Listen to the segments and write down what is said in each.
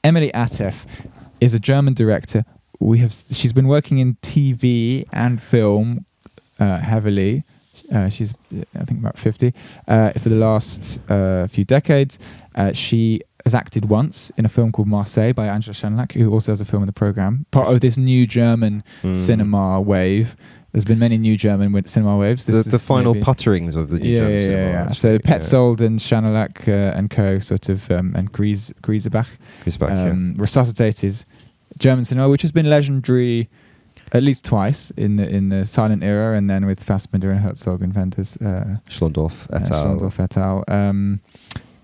Emily Atef is a German director. She's been working in TV and film heavily. She's, I think, about 50 for the last few decades. She has acted once in a film called Marseille by Angela Schenlack, who also has a film in the program. Part of this new German cinema wave. There's been many new German cinema waves. The final putterings of the new German cinema. Yeah. So Petzold and Schenlack and co. sort of and Griesebach resuscitated German cinema, which has been legendary at least twice in the silent era, and then with Fassbinder and Herzog and Wenders, Schlondorf et al.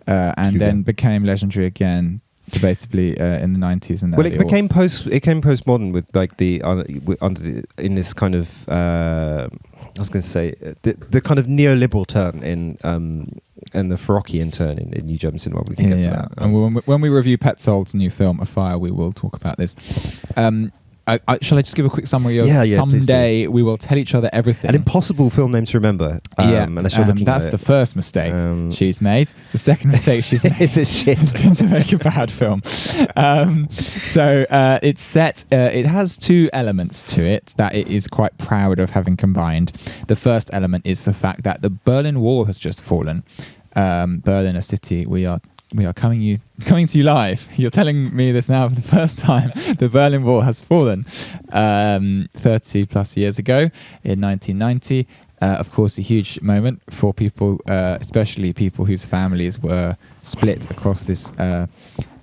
And then became legendary again, debatably in the 90s and it became postmodern with like in this kind of I was going to say the kind of neoliberal turn in and the Farockian turn in New German cinema. We can get to that. And when we review Petzold's new film A Fire, we will talk about this. Shall I just give a quick summary of Someday We Will Tell Each Other Everything? An impossible film name to remember. That's the first mistake she's made. The second mistake she's made is going to make a bad film. It's set. It has two elements to it that it is quite proud of having combined. The first element is the fact that the Berlin Wall has just fallen. Berlin, a city we are coming to you live. You're telling me this now for the first time. The Berlin Wall has fallen 30 plus years ago in 1990. Of course, a huge moment for people, especially people whose families were split across this line,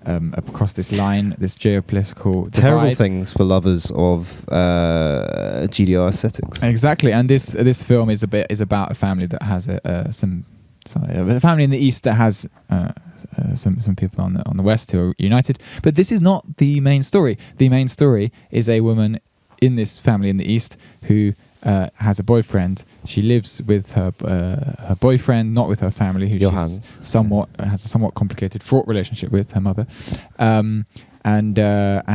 this geopolitical divide. Terrible things for lovers of GDR aesthetics. Exactly, and this film is about a family that has a family in the East that has some people on the West who are united. But this is not the main story. The main story is a woman in this family in the East who has a boyfriend. She lives with her boyfriend, not with her family, who has a somewhat complicated, fraught relationship with her mother, and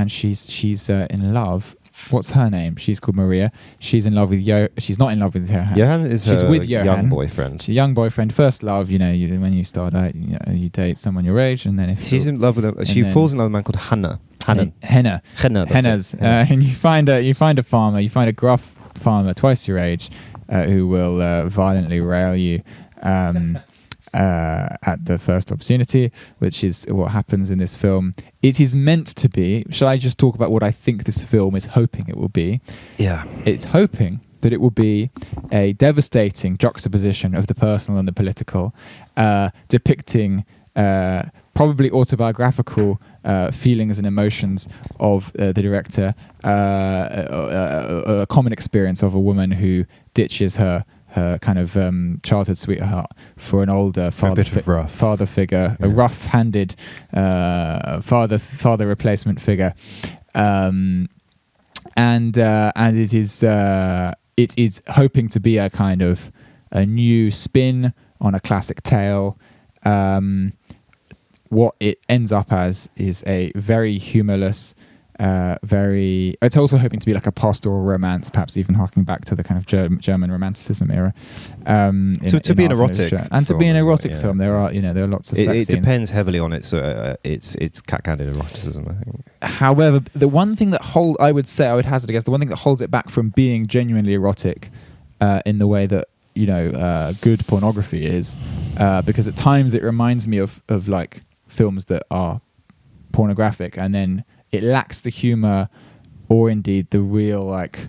she's in love. What's her name? She's called Maria. She's in love with She's not in love with Johan. She's her with young boyfriend. She's a young boyfriend. First love, when you start out, you date someone your age, and then if she's in love with him, she falls in love with a man called Henna. And you find a farmer. You find a gruff farmer twice your age, who will violently rail you. At the first opportunity, which is what happens in this film. It is meant to be. Shall I just talk about what I think this film is hoping it will be? Yeah. It's hoping that it will be a devastating juxtaposition of the personal and the political, depicting probably autobiographical feelings and emotions of the director, a common experience of a woman who ditches her kind of childhood sweetheart for an older father figure, a rough-handed father replacement figure, and it is hoping to be a kind of a new spin on a classic tale. What it ends up as is a very humorless. It's also hoping to be like a pastoral romance, perhaps even harking back to the kind of German Romanticism era. To be an erotic film, there are lots of sex scenes. It depends heavily on its cat-candid eroticism, I think. However, the one thing that I would hazard a guess, the one thing that holds it back from being genuinely erotic, in the way that good pornography is, because at times it reminds me of like films that are pornographic, and then it lacks the humor or indeed the real like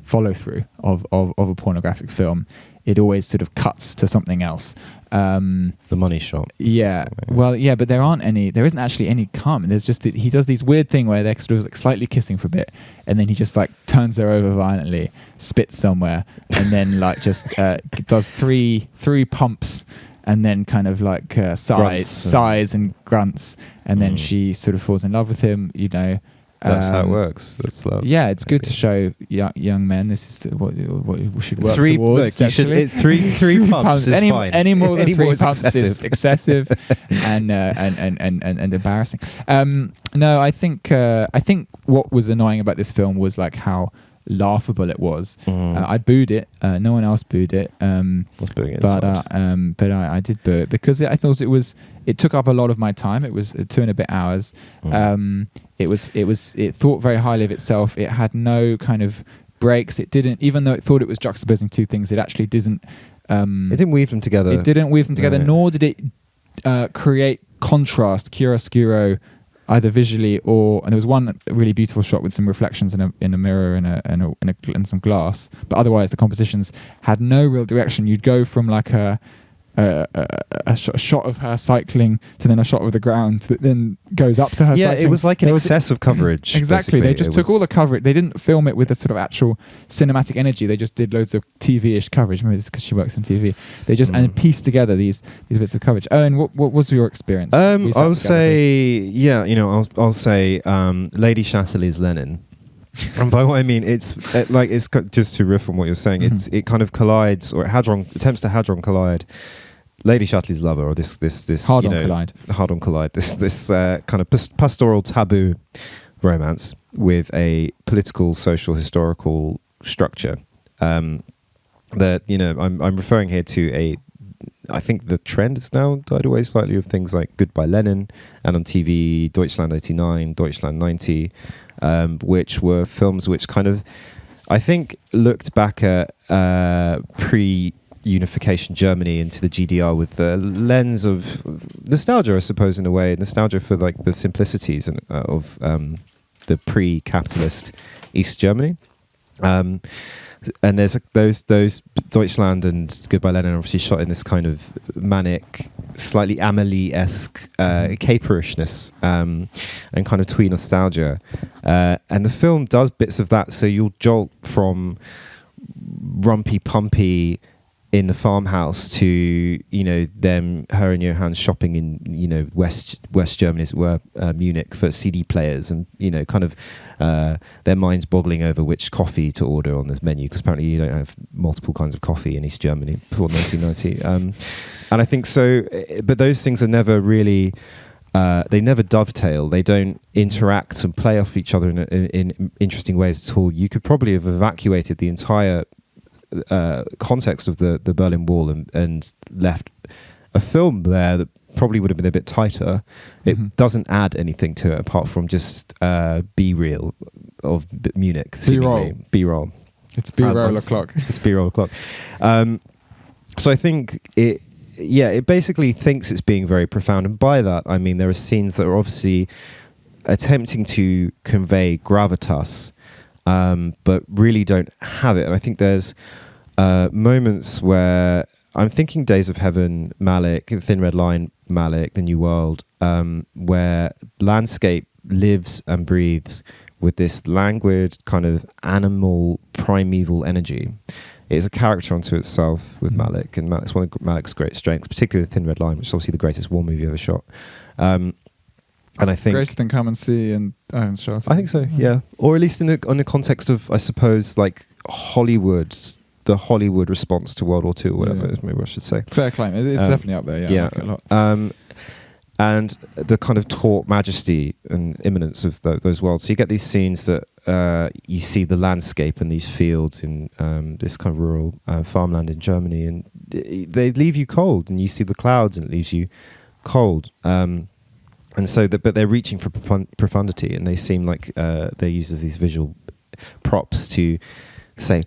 follow through of a pornographic film. It always sort of cuts to something else. The money shot. Yeah. Well, yeah, but there isn't actually any cum. There's just he does these weird thing where they're sort of like slightly kissing for a bit, and then he just like turns her over violently, spits somewhere, and then like just does three pumps. And then kind of like sighs and grunts, and then she sort of falls in love with him. That's how it works. That's love. Yeah, it's good to show young men. This is what we should work towards. Look, three pumps is fine. Any more than three pumps is excessive and embarrassing. No, I think what was annoying about this film was like how laughable it was. I booed it. No one else booed it. What's booing it? But I did boo it because I thought it took up a lot of my time. It was 2 and a bit hours. It thought very highly of itself. It had no kind of breaks. It didn't, even though it thought it was juxtaposing two things, it actually didn't. It didn't weave them together. It didn't weave them together, nor did it create contrast, chiaroscuro, either visually or. And there was one really beautiful shot with some reflections in a mirror and some glass. But otherwise, the compositions had no real direction. You'd go from like a shot of her cycling to then a shot of the ground that then goes up to her cycling. It was like an excess of coverage. Exactly. They just took all the coverage. They didn't film it with the sort of actual cinematic energy. They just did loads of TV-ish coverage. Maybe it's because she works in TV. They just and pieced together these bits of coverage. And what was your experience? I'll say, I'll say Lady Chatterley's Lenin. And by what I mean, it's just to riff on what you're saying, it kind of collides, or attempts to hadron collide Lady Chatterley's lover, or this hard-on collide, this kind of pastoral taboo romance with a political, social, historical structure. I'm referring here to I think the trend has now died away slightly of things like Goodbye Lenin, and on TV Deutschland 89, Deutschland 90, which were films which kind of, I think, looked back at pre-unification Germany into the GDR with the lens of nostalgia, I suppose, in a way, nostalgia for like the simplicities of the pre-capitalist East Germany. And there's those Deutschland and Goodbye Lenin are obviously shot in this kind of manic, slightly Amelie-esque caperishness and kind of twee nostalgia. And the film does bits of that, so you'll jolt from rumpy-pumpy in the farmhouse to her and Johann shopping in West Germany, as it were, Munich, for CD players, and kind of their minds boggling over which coffee to order on the menu, because apparently you don't have multiple kinds of coffee in East Germany before 1990. And I think so, but those things are never really. They never dovetail. They don't interact and play off each other in interesting ways at all. You could probably have evacuated the entire context of the Berlin Wall and left a film there that probably would have been a bit tighter. It doesn't add anything to it apart from just B-reel of Munich. B-roll. It's B-roll o'clock. It's B-roll o'clock. So I think it basically thinks it's being very profound, and by that I mean there are scenes that are obviously attempting to convey gravitas, but really don't have it. And I think there's moments where I'm thinking Days of Heaven, Malick, Thin Red Line, Malick, The New World, where landscape lives and breathes with this languid kind of animal primeval energy. It's a character unto itself with Malick, and it's one of Malick's great strengths, particularly Thin Red Line, which is obviously the greatest war movie ever shot. And I think greater than Come and See and Iron Shot. I think so, yeah. Or at least in the context of, I suppose, like the Hollywood response to World War II, or whatever maybe I should say. Fair claim. It's definitely up there. Yeah, I like it a lot. And the kind of taut majesty and imminence of those worlds. So you get these scenes that you see the landscape and these fields in this kind of rural farmland in Germany, and they leave you cold. And you see the clouds, and it leaves you cold. And so, but they're reaching for profundity, and they seem like they're used as these visual props to say,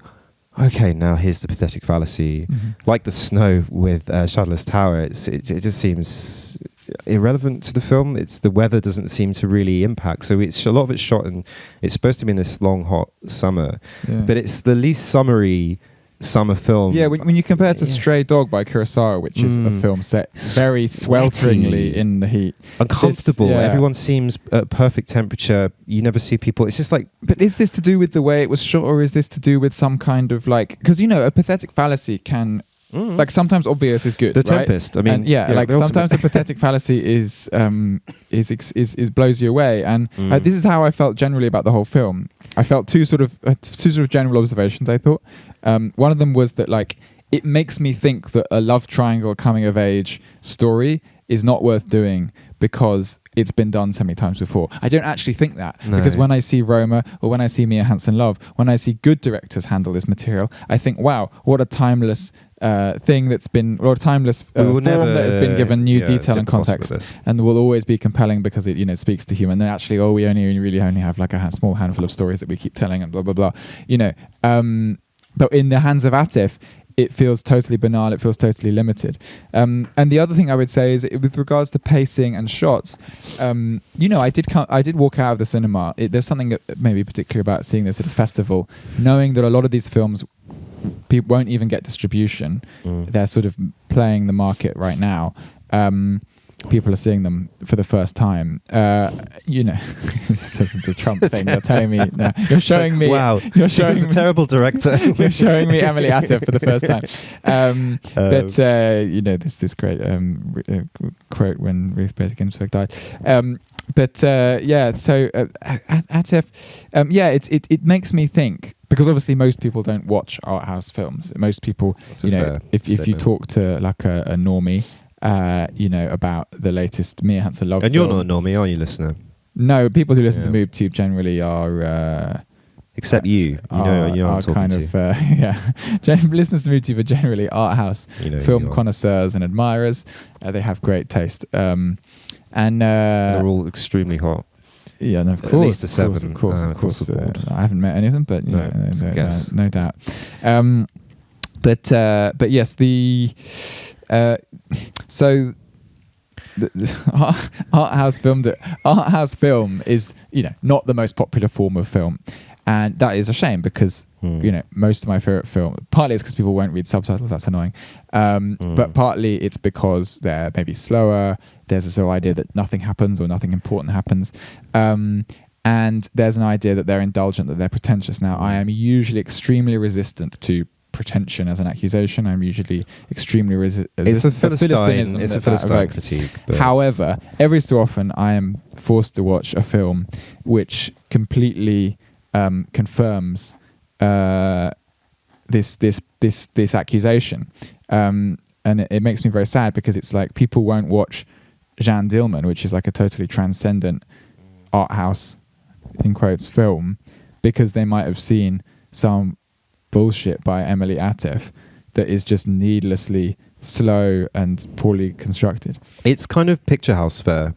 okay, now here's the pathetic fallacy. Like the snow with Shadowless Tower, it just seems irrelevant to the film. It's the weather doesn't seem to really impact. So it's a lot of it's shot, and it's supposed to be in this long, hot summer, but it's the least summery summer film. Yeah, when you compare it to Stray Dog by Kurosawa, which is a film set very swelteringly in the heat. Uncomfortable. Everyone seems at perfect temperature. You never see people. It's just like... But is this to do with the way it was shot, or is this to do with some kind of like... Because, a pathetic fallacy can... Like sometimes obvious is good. The Tempest. I mean, like sometimes the pathetic fallacy is blows you away. And this is how I felt generally about the whole film. I felt two sort of general observations. I thought one of them was that like it makes me think that a love triangle coming of age story is not worth doing because it's been done so many times before. I don't actually think that, No. because when I see Roma or when I see Mia Hansen-Love, when I see good directors handle this material, I think, wow, what a timeless thing that's been, or a timeless form that has been given new detail and context, and will always be compelling because it, speaks to human. And actually, we really only have like a small handful of stories that we keep telling, and blah blah blah. But in the hands of Atef, it feels totally banal. It feels totally limited. And the other thing I would say is, with regards to pacing and shots, I did walk out of the cinema. There's something maybe particularly about seeing this at a festival, knowing that a lot of these films people won't even get distribution. They're sort of playing the market right now. People are seeing them for the first time. This is the Trump thing. You're telling me now. You're showing me. Wow, you're showing me a terrible director. You're showing me Emily Atef for the first time. This great quote when Ruth Bader Ginsburg died. So Atef, it makes me think, because obviously most people don't watch art house films. Most people, if you talk to like a normie, about the latest Mia Hansen-Love and film. You're not a normie, are you, listener? No, people who listen to MoveTube generally are... except you. I'm talking kind to. Listeners to MoveTube are generally art house film connoisseurs and admirers. They have great taste. And they're all extremely hot. Yeah, no, of course. At least a 7. Of course. I haven't met any of them, but no doubt. But yes, the... So the art house film is not the most popular form of film, and that is a shame, because most of my favorite film, partly it's because people won't read subtitles, that's annoying, but partly it's because they're maybe slower. There's this whole idea that nothing happens or nothing important happens, and there's an idea that they're indulgent, that they're pretentious. Now, I am usually extremely resistant to pretension as an accusation. I'm usually extremely resistant. It's a Philistine critique. However, every so often I am forced to watch a film which completely confirms this accusation, and it makes me very sad, because it's like people won't watch Jeanne Dielman, which is like a totally transcendent art house in quotes film, because they might have seen some bullshit by Emily Atef that is just needlessly slow and poorly constructed. It's kind of picture house fare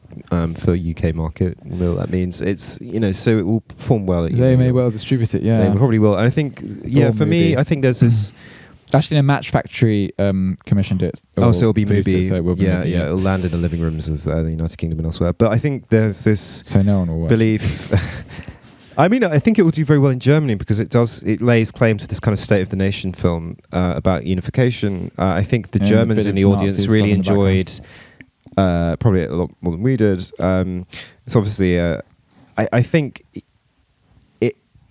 for UK market. That means it's so it will perform well. They may well distribute it. Yeah, they probably will. And I think for me, I think there's this. Actually, a Match Factory commissioned it. So it'll be movie. So it will be movie. It'll land in the living rooms of the United Kingdom and elsewhere. But I think there's this. So no one will watch. Belief. I mean, I think it will do very well in Germany, because it lays claim to this kind of state of the nation film about unification. I think the Germans in the audience really enjoyed, probably a lot more than we did. It's obviously, I think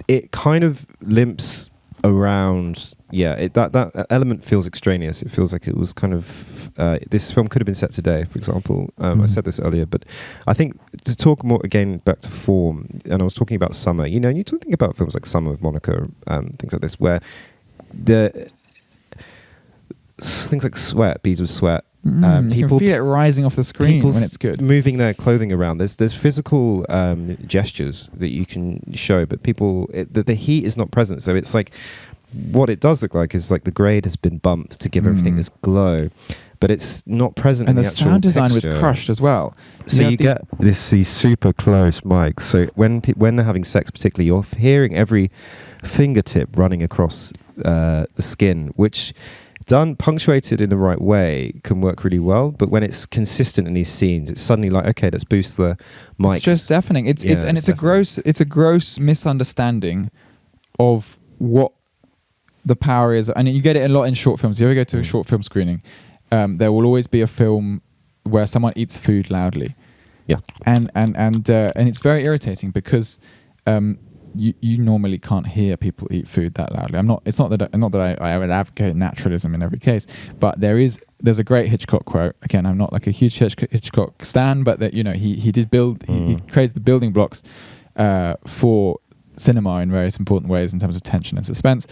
it kind of limps around. That element feels extraneous. It feels like it was kind of this film could have been set today, for example. I said this earlier, but I think to talk more again back to form, and I was talking about Summer. And you think about films like Summer of Monica, things like this, where the things like sweat, beads of sweat. You can feel it rising off the screen when it's good. Moving their clothing around. There's physical gestures that you can show, but the heat is not present. So it's like, what it does look like is like the grade has been bumped to give everything this glow, but it's not present. And in the actual sound design texture. was crushed as well. So you get these super close mics. So when they're having sex, particularly, you're hearing every fingertip running across the skin, which, done punctuated in the right way, can work really well. But when it's consistent in these scenes, it's suddenly like, okay, let's boost the mics. It's just deafening. It's a gross misunderstanding of what the power is. And you get it a lot in short films. If you ever go to a short film screening, there will always be a film where someone eats food loudly. Yeah. And it's very irritating, because you normally can't hear people eat food that loudly. It's not that I would advocate naturalism in every case, but there's a great Hitchcock quote. Again, I'm not like a huge Hitchcock stan, but that he created the building blocks for cinema in various important ways in terms of tension and suspense.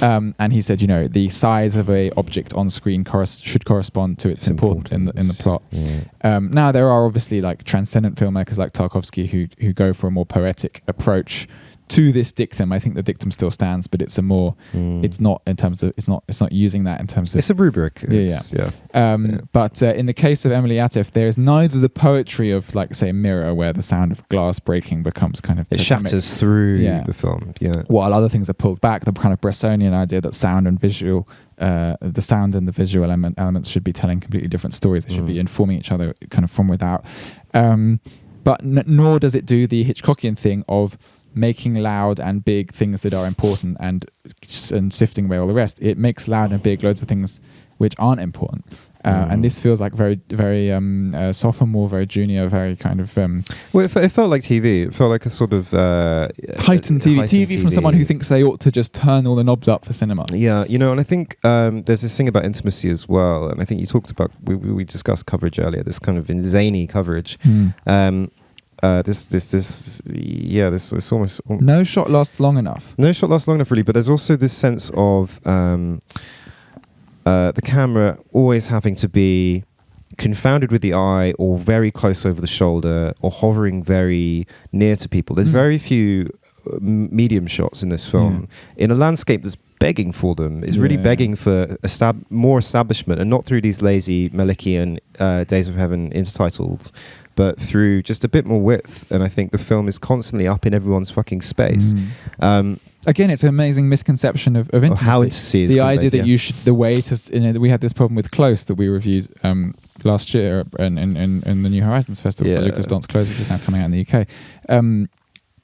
And he said, the size of a object on screen should correspond to its importance in the plot. Yeah. Now there are obviously like transcendent filmmakers like Tarkovsky who go for a more poetic approach to this dictum. I think the dictum still stands, but it's it's not in terms of, it's not using that in terms of, it's a rubric. But in the case of Emily Atef, there is neither the poetry of, like, say, Mirror, where the sound of glass breaking becomes kind of it shatters through the film, while other things are pulled back. The kind of Bressonian idea that sound and visual, the sound and the visual elements should be telling completely different stories. They should be informing each other kind of from without. But nor does it do the Hitchcockian thing of making loud and big things that are important and sifting away all the rest. It makes loud and big loads of things which aren't important. And this feels like very, very sophomore, very junior, very kind of... well, it felt like TV. It felt like a sort of... heightened TV from someone who thinks they ought to just turn all the knobs up for cinema. Yeah, and I think there's this thing about intimacy as well. And I think you talked about... We discussed coverage earlier, this kind of zany coverage. This almost... No shot lasts long enough. No shot lasts long enough, really. But there's also this sense of... the camera always having to be confounded with the eye or very close over the shoulder or hovering very near to people. There's very few medium shots in this film. In a landscape that's begging for them, is really begging for more establishment, and not through these lazy Malikian Days of Heaven intertitles, but through just a bit more width. And I think the film is constantly up in everyone's fucking space. Again, it's an amazing misconception of intimacy. How intimacy is the idea that you should, the way to, we had this problem with Close that we reviewed last year in the New Horizons Festival, Lucas Dant's Close, which is now coming out in the UK.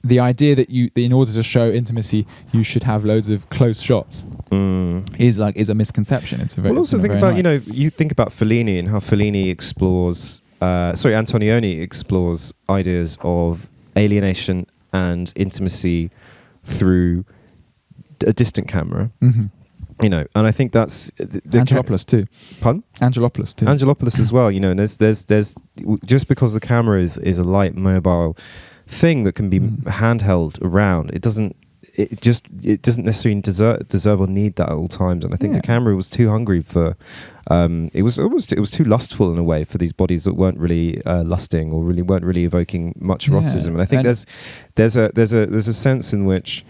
The idea that in order to show intimacy, you should have loads of close shots is a misconception. It's a very... Well, also think about, you think about Fellini and how Fellini explores, Antonioni explores ideas of alienation and intimacy through a distant camera. And I think that's Angelopoulos too. Pardon? Angelopoulos too. Angelopoulos as well. And there's just because the camera is a light mobile thing that can be handheld around, it doesn't necessarily deserve or need that at all times. And I think the camera was too hungry for it was too lustful in a way for these bodies that weren't really lusting or really weren't really evoking much eroticism. And I think there's a sense in which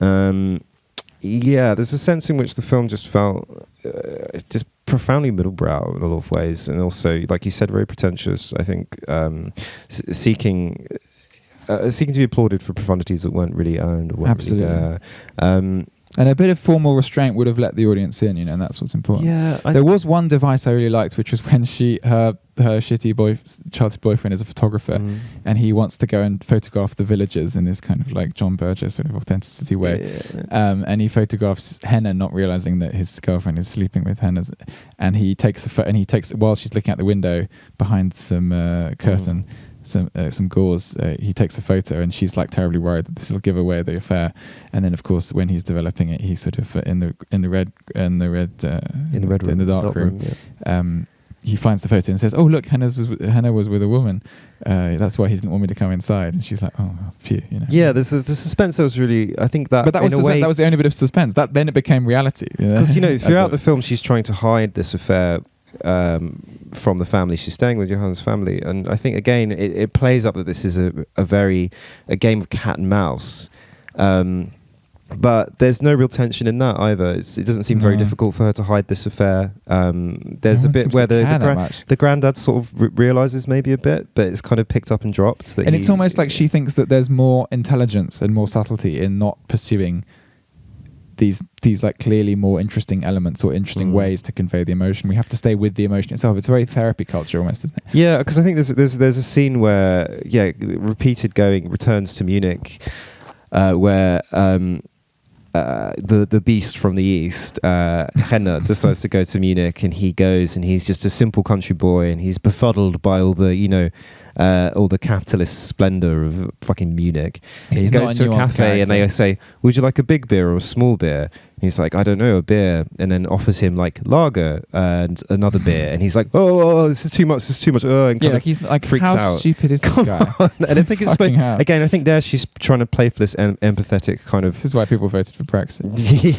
there's a sense in which the film just felt just profoundly middlebrow in a lot of ways, and also, like you said, very pretentious. I think seeking to be applauded for profundities that weren't really earned or weren't really there. And a bit of formal restraint would have let the audience in, and that's what's important. Yeah, there was one device I really liked, which was when her shitty childhood boyfriend is a photographer, and he wants to go and photograph the villagers in this kind of like John Burgess sort of authenticity way. And he photographs Henna, not realizing that his girlfriend is sleeping with Henna, and he takes while she's looking out the window behind some curtain. Some gauze, he takes a photo, and she's like terribly worried that this will give away the affair. And then, of course, when he's developing it, he sort of in the dark room. He finds the photo and says, "Oh, look, Henna was with a woman. That's why he didn't want me to come inside." And she's like, "Oh, phew." Yeah, the suspense was really. I think that. But that was suspense. That was the only bit of suspense. Then it became reality. Because throughout the film, she's trying to hide this affair from the family. She's staying with Johan's family, and I think again it plays up that this is a game of cat and mouse, but there's no real tension in that either. It doesn't seem very difficult for her to hide this affair. There's a bit where the granddad sort of realizes maybe a bit, but it's kind of picked up and dropped. And it's almost like she thinks that there's more intelligence and more subtlety in not pursuing these like clearly more interesting elements or interesting ways to convey the emotion. We have to stay with the emotion itself. It's a very therapy culture almost, isn't it? Yeah, because I think there's a scene where repeated returns to Munich, where the beast from the east, Henna, decides to go to Munich, and he goes and he's just a simple country boy, and he's befuddled by all the all the capitalist splendor of fucking Munich. Yeah, he's He not goes a to a nuanced cafe and they character. say, "Would you like a big beer or a small beer?" He's like, "I don't know, a beer," and then offers him like lager and another beer, and he's like, "Oh, this is too much. This is too much." And Yeah, kind like of he's like, freaks how out. stupid is this guy? And I think it's Fucking hell. again. I think there she's trying to play for this empathetic kind of. This is why people voted for Brexit.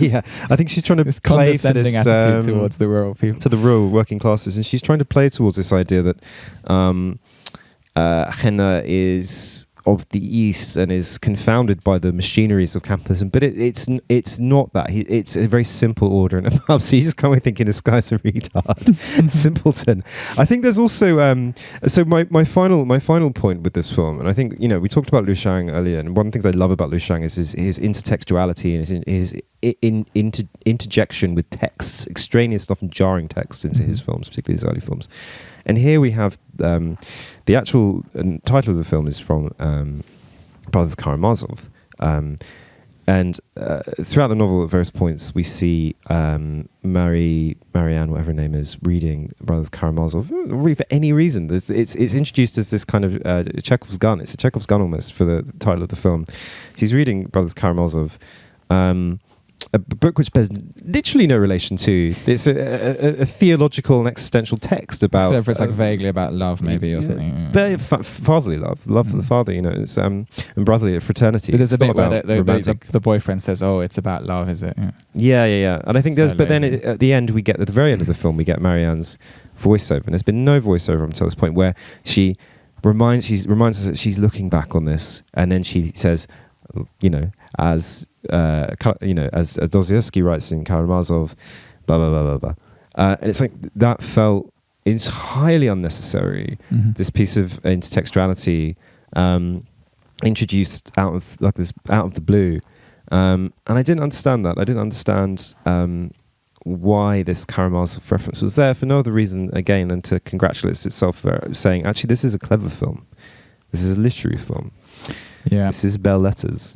Yeah, I think she's trying to This play for condescending this attitude towards the rural people. to the rural working classes, and she's trying to play towards this idea that Henna is of the East and is confounded by the machineries of capitalism, but it's not that. It's a very simple order in a pub. So you just come away thinking this guy's a retard, simpleton. I think there's also so my final point with this film, and I think we talked about Liu Shang earlier, and one of the things I love about Liu Shang is his intertextuality and his interjection with texts, extraneous and often jarring texts into his films, particularly his early films. And here we have the actual title of the film is from Brothers Karamazov. And throughout the novel, at various points, we see Marianne, whatever her name is, reading Brothers Karamazov, really for any reason. It's introduced as this kind of Chekhov's gun. It's a Chekhov's gun almost for the title of the film. She's reading Brothers Karamazov, a book which bears literally no relation to. It's a theological and existential text about. Except for it's like vaguely about love, maybe, or something. But fatherly love for the father. It's and brotherly fraternity. But there's a It's not bit where about the boyfriend says, "Oh, it's about love, is it?" Yeah. And I think there's. So But then lazy. at the end, at the very end of the film, we get Marianne's voiceover, and there's been no voiceover until this point where she reminds us that she's looking back on this, and then she says, as Dostoevsky writes in Karamazov, blah blah blah blah blah, and it's like that felt entirely unnecessary. Mm-hmm. This piece of intertextuality introduced out of the blue, and I didn't understand that. I didn't understand why this Karamazov reference was there for no other reason again than to congratulate itself for saying, actually, this is a clever film. This is a literary film. Yeah. This is bell letters,